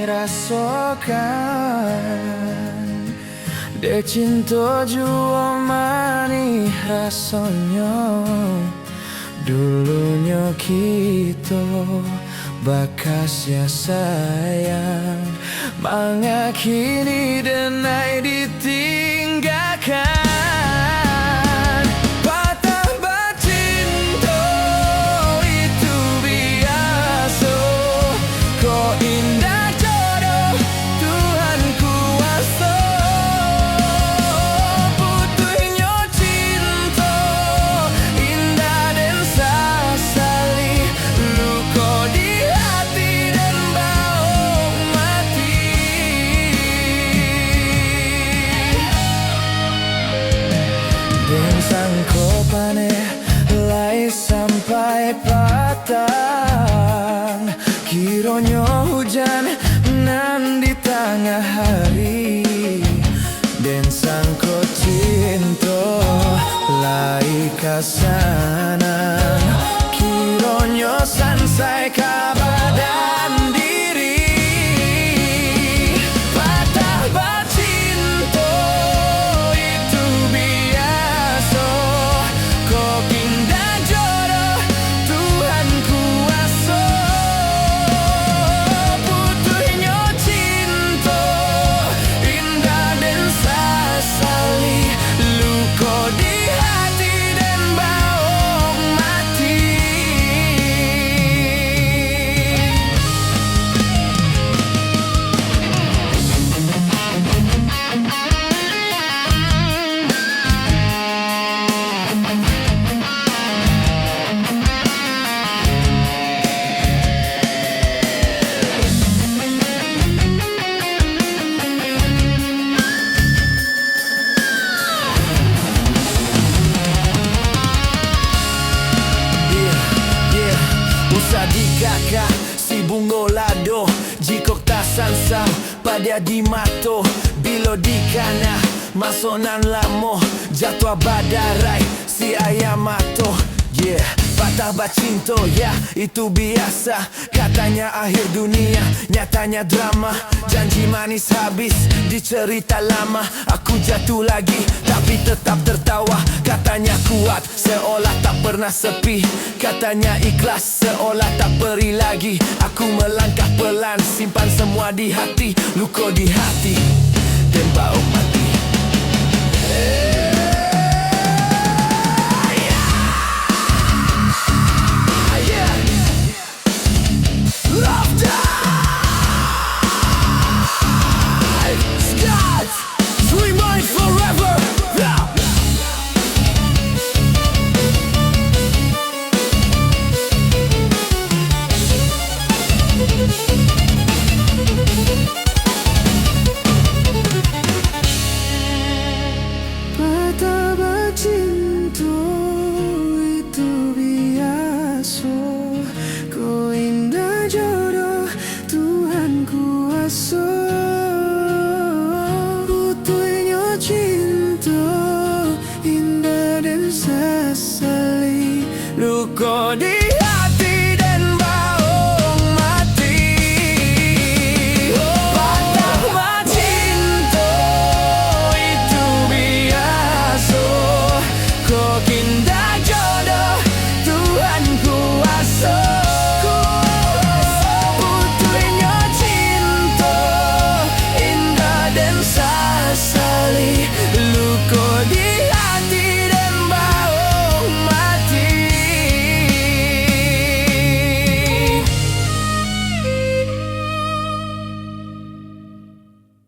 rasakan de cinta jua mani rasanya. Dulunya kita bakas ya sayang, mangga kini denai ditinggalkan. Patah bacinta itu biasa, kau indah jodoh Tuhan kuasa. Putuhnya cinta indah dan sasali, luka di hati dan bau mati. Dan sangko paneh lai sampai patang, kiranya hujan nan di tengah hari. Dan sangko cinta lai kasanan, kiranya sansai kabadan diri. Patah bacinta itu biasa, kau indah jodoh Tuhan kuasa. Putuhnya cinta indah dan sasali, luka di hati dan bau mati. Usah dikakak si bungo lado, jikok tasansa pada di mato. Bilo di kana masonan lamo, jatuh badarai si ayam mato. Yeah, patah bacinto ya itu biasa, katanya akhir dunia, nyatanya drama. Janji manis habis di cerita lama, aku jatuh lagi tapi tetap tertawa. Katanya kuat seolah tak pernah sepi, katanya ikhlas seolah tak perih lagi. Aku melangkah pelan, simpan semua di hati, luka di hati dan bau mati. Patah bacinta itu biasa, kau indah jodoh Tuhan kuasa. Putuhnya cinta indah dan sasali, Luka di